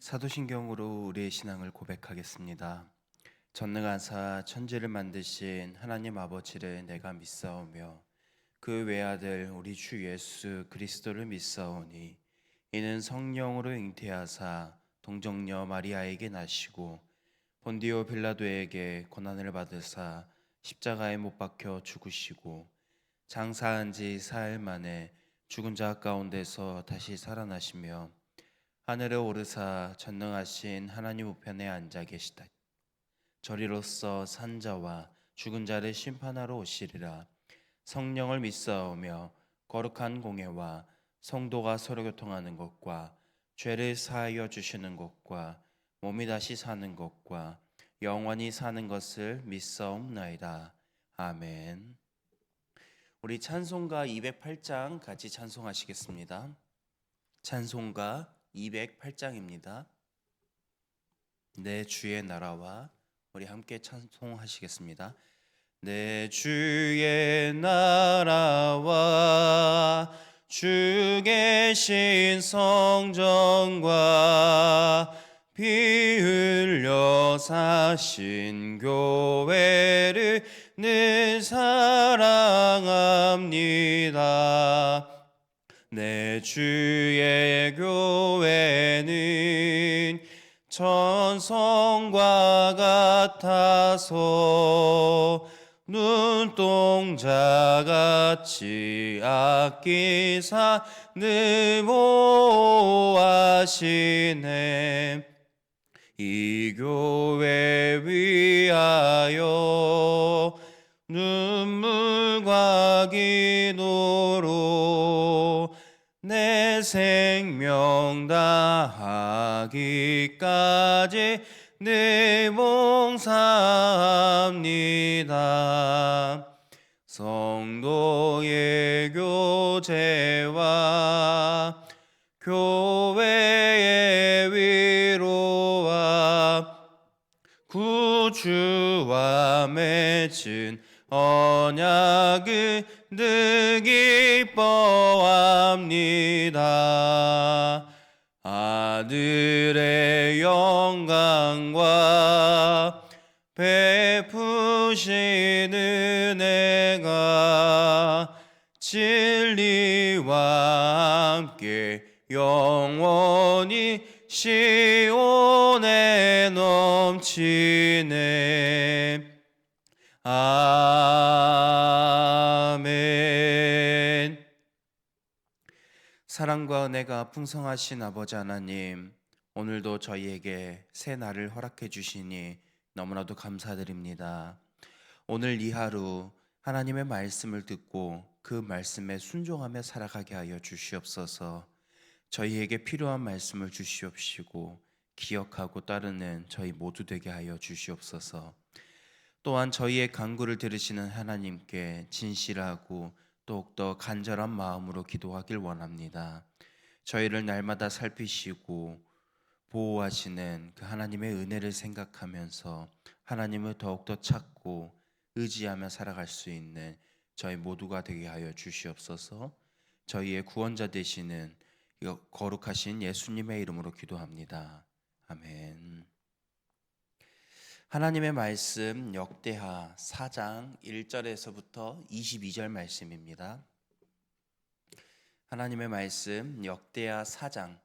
사도신경으로 우리의 신앙을 고백하겠습니다. 전능하사 천지를 만드신 하나님 아버지를 내가 믿사오며 그 외아들 우리 주 예수 그리스도를 믿사오니 이는 성령으로 잉태하사 동정녀 마리아에게 나시고 본디오 빌라도에게 고난을 받으사 십자가에 못 박혀 죽으시고 장사한 지 사흘 만에 죽은 자 가운데서 다시 살아나시며 하늘에 오르사 전능하신 하나님 우편에 앉아 계시다. 저리로서 산자와 죽은 자를 심판하러 오시리라. 성령을 믿사오며 거룩한 공예와 성도가 서로 교통하는 것과 죄를 사하여 주시는 것과 몸이 다시 사는 것과 영원히 사는 것을 믿사옵나이다. 아멘. 우리 찬송가 208장 같이 찬송하시겠습니다. 찬송가 208장입니다. 내 주의 나라와 우리 함께 찬송하시겠습니다. 내 주의 나라와 주 계신 성전과 피 흘려 사신 교회를 늘 사랑합니다. 내 주의 교회는 천성과 같아서 눈동자같이 아끼사 늘 보호하시네. 이 교회 위하여 눈물과 기도로 내 생명 다하기까지 늘 봉사합니다. 성도의 교제와 교회의 위로와 구주와 맺은 언약을 늘 기뻐합니다. 아들의 영광과 베푸신 은혜가 진리와 함께 영원히 시온에 넘치네. 아멘. 사랑과 은혜가 풍성하신 아버지 하나님, 오늘도 저희에게 새 날을 허락해 주시니 너무나도 감사드립니다. 오늘 이 하루 하나님의 말씀을 듣고 그 말씀에 순종하며 살아가게 하여 주시옵소서. 저희에게 필요한 말씀을 주시옵시고 기억하고 따르는 저희 모두 되게 하여 주시옵소서. 또한 저희의 간구를 들으시는 하나님께 진실하고 더욱더 간절한 마음으로 기도하길 원합니다. 저희를 날마다 살피시고 보호하시는 그 하나님의 은혜를 생각하면서 하나님을 더욱더 찾고 의지하며 살아갈 수 있는 저희 모두가 되게 하여 주시옵소서. 저희의 구원자 되시는 거룩하신 예수님의 이름으로 기도합니다. 아멘. 하나님의 말씀 역대하 4장 1절에서부터 22절 말씀입니다. 하나님의 말씀 역대하 4장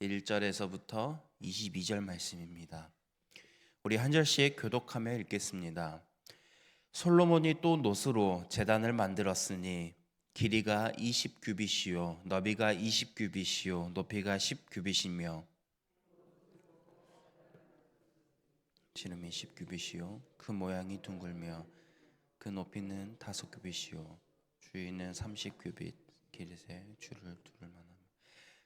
1절에서부터 22절 말씀입니다. 우리 한 절씩 교독하며 읽겠습니다. 솔로몬이 또 노스로 제단을 만들었으니 길이가 20규빗이요 너비가 20규빗이요 높이가 10규빗이며 지름이 10규빗이요 그 모양이 둥글며 그 높이는 5규빗이요 주위는 30규빗 길이세 줄을 두를 만하며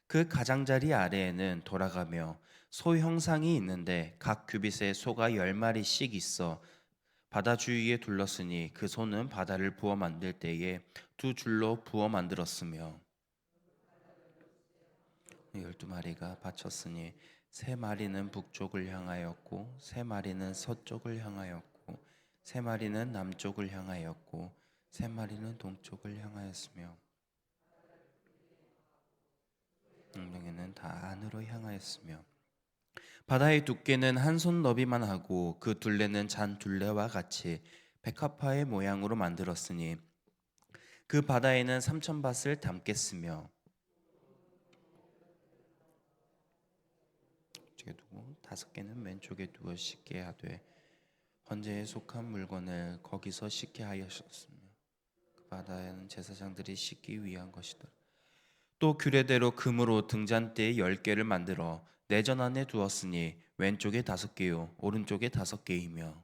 그 가장자리 아래에는 돌아가며 소 형상이 있는데 각 규빗에 소가 10마리씩 있어 바다 주위에 둘렀으니 그 소는 바다를 부어 만들 때에 2줄로 부어 만들었으며 12마리가 바쳤으니 3마리는 북쪽을 향하였고 3마리는 서쪽을 향하였고 3마리는 남쪽을 향하였고 3마리는 동쪽을 향하였으며 웅덩이는 다 안으로 향하였으며 바다의 두께는 한 손 너비만 하고 그 둘레는 잔 둘레와 같이 백합화의 모양으로 만들었으니 그 바다에는 3,000밭을 담겠으며 쪽에 두고 5개는 왼쪽에 두어 씻게 하되 헌제에 속한 물건을 거기서 씻게 하였으며 그 바다에는 제사장들이 씻기 위한 것이더라. 또 규례대로 금으로 등잔대에 10개를 만들어 내전 안에 두었으니 왼쪽에 5개요 오른쪽에 5개이며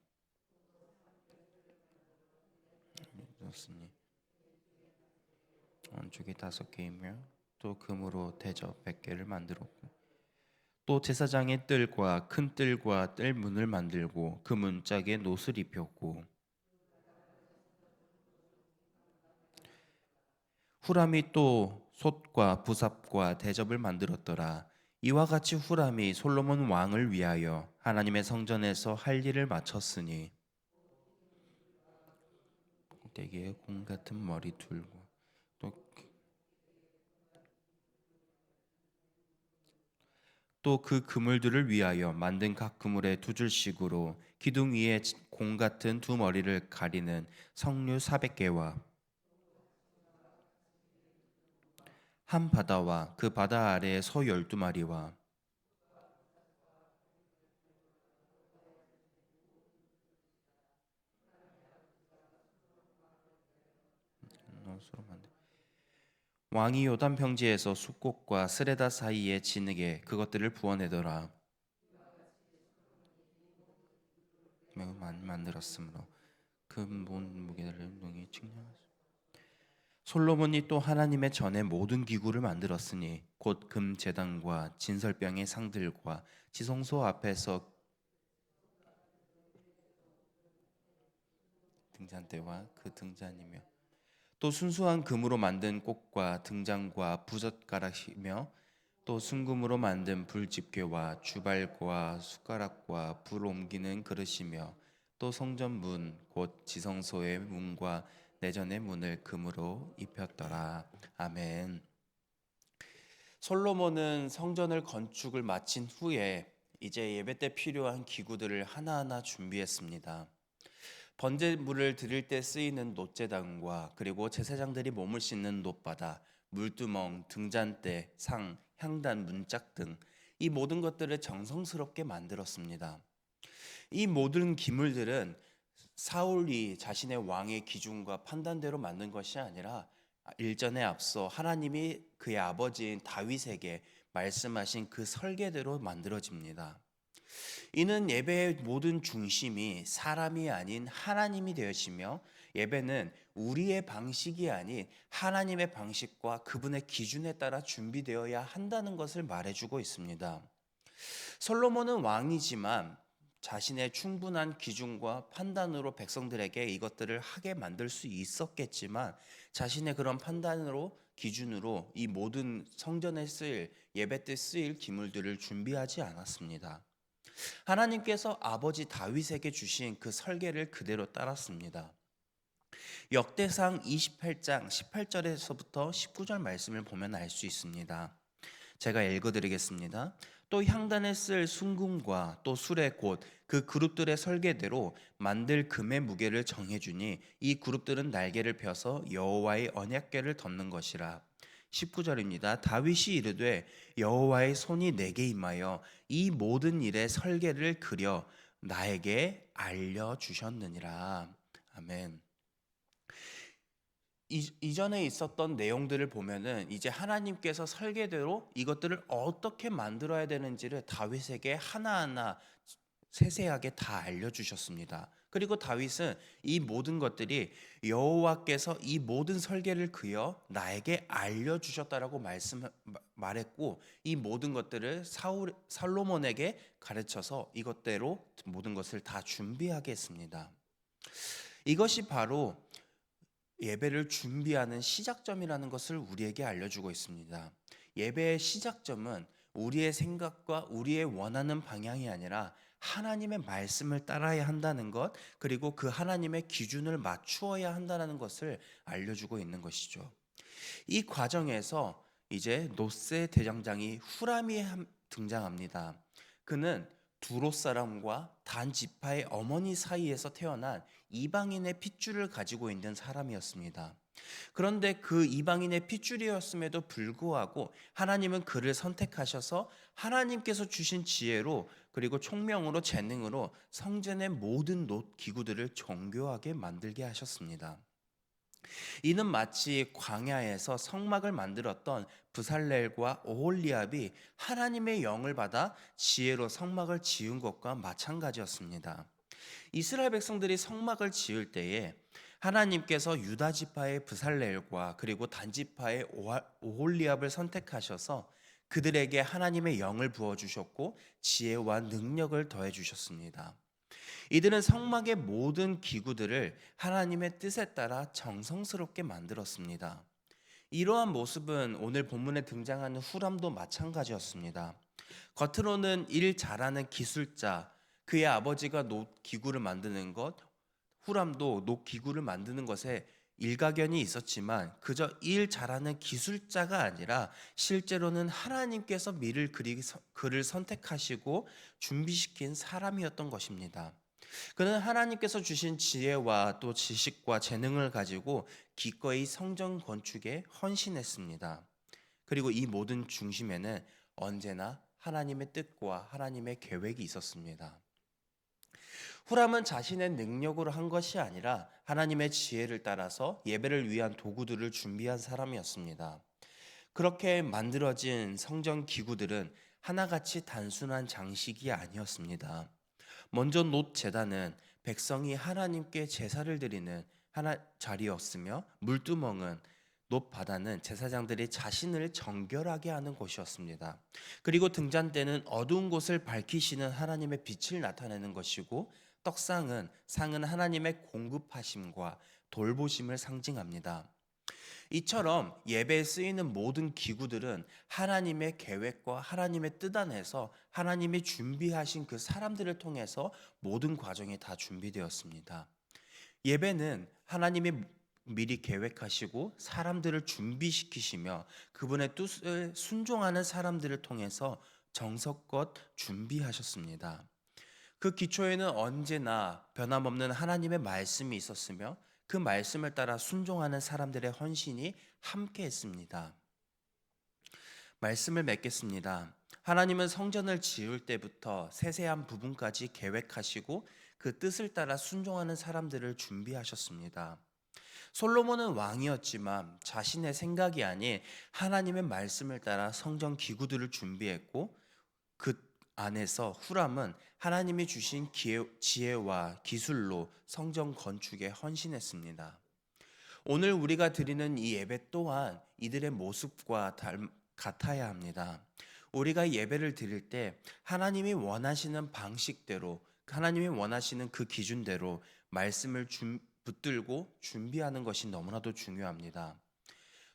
두었으니 오른쪽에 5개이며 또 금으로 대접 100개를 만들었고 또 제사장의 뜰과 큰 뜰과 뜰 문을 만들고 그 문짝에 놋을 입혔고 후람이 또 솥과 부삽과 대접을 만들었더라. 이와 같이 후람이 솔로몬 왕을 위하여 하나님의 성전에서 할 일을 마쳤으니 꼭대기에 공 같은 머리 둘고 또 그 그물들을 위하여 만든 각 그물의 2줄씩으로 기둥 위에 공 같은 2머리를 가리는 석류 400개와 한 바다와 그 바다 아래에 소 12마리와 왕이 요단 평지에서 숫꽃과 스레다 사이에 진흙에 그것들을 부어내더라. 매우 많이 만들었으므로 그 몬 무게를 농이 측량하시고 솔로몬이 또 하나님의 전에 모든 기구를 만들었으니 곧 금 제단과 진설병의 상들과 지성소 앞에서 등잔대와 그 등잔이며 또 순수한 금으로 만든 꽃과 등잔과 부젓가락이며 또 순금으로 만든 불집게와 주발과 숟가락과 불 옮기는 그릇이며 또 성전 문 곧 지성소의 문과 내전의 문을 금으로 입혔더라. 아멘. 솔로몬은 성전을 건축을 마친 후에 이제 예배 때 필요한 기구들을 하나하나 준비했습니다. 번제물을 드릴 때 쓰이는 놋제단과 그리고 제사장들이 몸을 씻는 놋바다, 물두멍, 등잔대, 상, 향단, 문짝 등 이 모든 것들을 정성스럽게 만들었습니다. 이 모든 기물들은 사울이 자신의 왕의 기준과 판단대로 만든 것이 아니라 일전에 앞서 하나님이 그의 아버지인 다윗에게 말씀하신 그 설계대로 만들어집니다. 이는 예배의 모든 중심이 사람이 아닌 하나님이 되시며 예배는 우리의 방식이 아닌 하나님의 방식과 그분의 기준에 따라 준비되어야 한다는 것을 말해주고 있습니다. 솔로몬은 왕이지만 자신의 충분한 기준과 판단으로 백성들에게 이것들을 하게 만들 수 있었겠지만 자신의 그런 판단으로 기준으로 이 모든 성전에 쓰일 예배 때 쓰일 기물들을 준비하지 않았습니다. 하나님께서 아버지 다윗에게 주신 그 설계를 그대로 따랐습니다. 역대상 28장 18절에서부터 19절 말씀을 보면 알 수 있습니다. 제가 읽어드리겠습니다. 또 향단에 쓸 순금과 또 수레 곧 그 그룹들의 설계대로 만들 금의 무게를 정해주니 이 그룹들은 날개를 펴서 여호와의 언약궤를 덮는 것이라. 19절입니다. 다윗이 이르되 여호와의 손이 내게 임하여 이 모든 일의 설계를 그려 나에게 알려주셨느니라. 아멘. 이전에 있었던 내용들을 보면은 이제 하나님께서 설계대로 이것들을 어떻게 만들어야 되는지를 다윗에게 하나하나 세세하게 다 알려주셨습니다. 그리고 다윗은 이 모든 것들이 여호와께서 이 모든 설계를 그여 나에게 알려주셨다라고 말했고 이 모든 것들을 살로몬에게 가르쳐서 이것대로 모든 것을 다 준비하게 했습니다. 이것이 바로 예배를 준비하는 시작점이라는 것을 우리에게 알려주고 있습니다. 예배의 시작점은 우리의 생각과 우리의 원하는 방향이 아니라 하나님의 말씀을 따라야 한다는 것, 그리고 그 하나님의 기준을 맞추어야 한다는 것을 알려주고 있는 것이죠. 이 과정에서 이제 노세 대장장이 후람이 등장합니다. 그는 두로 사람과 단 지파의 어머니 사이에서 태어난 이방인의 핏줄을 가지고 있는 사람이었습니다. 그런데 그 이방인의 핏줄이었음에도 불구하고 하나님은 그를 선택하셔서 하나님께서 주신 지혜로 그리고 총명으로 재능으로 성전의 모든 놋 기구들을 정교하게 만들게 하셨습니다. 이는 마치 광야에서 성막을 만들었던 브살렐과 오홀리압이 하나님의 영을 받아 지혜로 성막을 지은 것과 마찬가지였습니다. 이스라엘 백성들이 성막을 지을 때에 하나님께서 유다 지파의 브살렐과 그리고 단 지파의 오홀리압을 선택하셔서 그들에게 하나님의 영을 부어 주셨고 지혜와 능력을 더해 주셨습니다. 이들은 성막의 모든 기구들을 하나님의 뜻에 따라 정성스럽게 만들었습니다. 이러한 모습은 오늘 본문에 등장하는 후람도 마찬가지였습니다. 겉으로는 일 잘하는 기술자, 그의 아버지가 놋 기구를 만드는 것, 후람도 놋 기구를 만드는 것에 일가견이 있었지만 그저 일 잘하는 기술자가 아니라 실제로는 하나님께서 그를 선택하시고 준비시킨 사람이었던 것입니다. 그는 하나님께서 주신 지혜와 또 지식과 재능을 가지고 기꺼이 성전 건축에 헌신했습니다. 그리고 이 모든 중심에는 언제나 하나님의 뜻과 하나님의 계획이 있었습니다. 후람은 자신의 능력으로 한 것이 아니라 하나님의 지혜를 따라서 예배를 위한 도구들을 준비한 사람이었습니다. 그렇게 만들어진 성전 기구들은 하나같이 단순한 장식이 아니었습니다. 먼저 놋 제단은 백성이 하나님께 제사를 드리는 하나 자리였으며 물두멍은 놋 바다는 제사장들이 자신을 정결하게 하는 곳이었습니다. 그리고 등잔대는 어두운 곳을 밝히시는 하나님의 빛을 나타내는 것이고 상은 하나님의 공급하심과 돌보심을 상징합니다. 이처럼 예배에 쓰이는 모든 기구들은 하나님의 계획과 하나님의 뜻 안에서 하나님이 준비하신 그 사람들을 통해서 모든 과정이 다 준비되었습니다. 예배는 하나님이 미리 계획하시고 사람들을 준비시키시며 그분의 뜻을 순종하는 사람들을 통해서 정성껏 준비하셨습니다. 그 기초에는 언제나 변함없는 하나님의 말씀이 있었으며 그 말씀을 따라 순종하는 사람들의 헌신이 함께 했습니다. 말씀을 맺겠습니다. 하나님은 성전을 지을 때부터 세세한 부분까지 계획하시고 그 뜻을 따라 순종하는 사람들을 준비하셨습니다. 솔로몬은 왕이었지만 자신의 생각이 아닌 하나님의 말씀을 따라 성전 기구들을 준비했고 그 안에서 후람은 하나님이 주신 지혜와 기술로 성전 건축에 헌신했습니다. 오늘 우리가 드리는 이 예배 또한 이들의 모습과 같아야 합니다. 우리가 예배를 드릴 때 하나님이 원하시는 방식대로 하나님이 원하시는 그 기준대로 말씀을 붙들고 준비하는 것이 너무나도 중요합니다.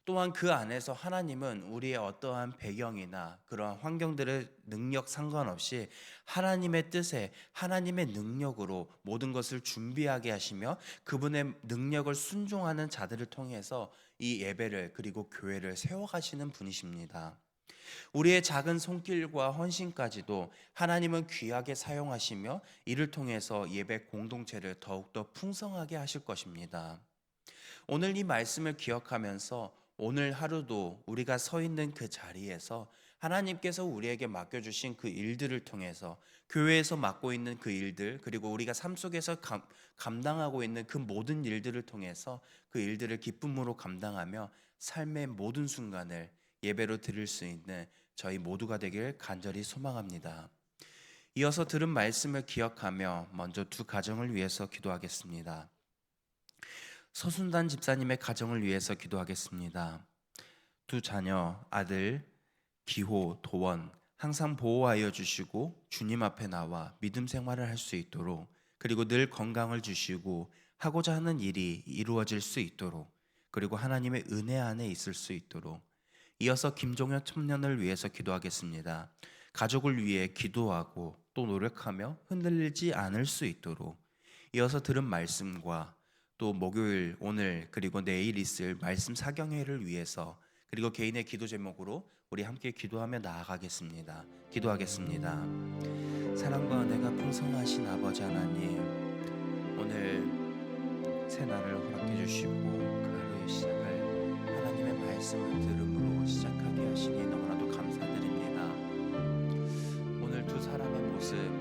또한 그 안에서 하나님은 우리의 어떠한 배경이나 그러한 환경들의 능력 상관없이 하나님의 뜻에 하나님의 능력으로 모든 것을 준비하게 하시며 그분의 능력을 순종하는 자들을 통해서 이 예배를 그리고 교회를 세워가시는 분이십니다. 우리의 작은 손길과 헌신까지도 하나님은 귀하게 사용하시며 이를 통해서 예배 공동체를 더욱더 풍성하게 하실 것입니다. 오늘 이 말씀을 기억하면서 오늘 하루도 우리가 서 있는 그 자리에서 하나님께서 우리에게 맡겨주신 그 일들을 통해서 교회에서 맡고 있는 그 일들 그리고 우리가 삶 속에서 감당하고 있는 그 모든 일들을 통해서 그 일들을 기쁨으로 감당하며 삶의 모든 순간을 예배로 드릴 수 있는 저희 모두가 되길 간절히 소망합니다. 이어서 들은 말씀을 기억하며 먼저 두 가정을 위해서 기도하겠습니다. 서순단 집사님의 가정을 위해서 기도하겠습니다. 두 자녀, 아들, 기호, 도원 항상 보호하여 주시고 주님 앞에 나와 믿음 생활을 할 수 있도록 그리고 늘 건강을 주시고 하고자 하는 일이 이루어질 수 있도록 그리고 하나님의 은혜 안에 있을 수 있도록 이어서 김종현 청년을 위해서 기도하겠습니다. 가족을 위해 기도하고 또 노력하며 흔들리지 않을 수 있도록 이어서 들은 말씀과 또 목요일 오늘 그리고 내일 있을 말씀 사경회를 위해서 그리고 개인의 기도 제목으로 우리 함께 기도하며 나아가겠습니다. 기도하겠습니다. 사랑과 은혜가 풍성하신 아버지 하나님, 오늘 새 날을 허락해 주시고 그 하루의 시작을 하나님의 말씀을 들음으로 시작하게 하시니 너무나도 감사드립니다. 오늘 두 사람의 모습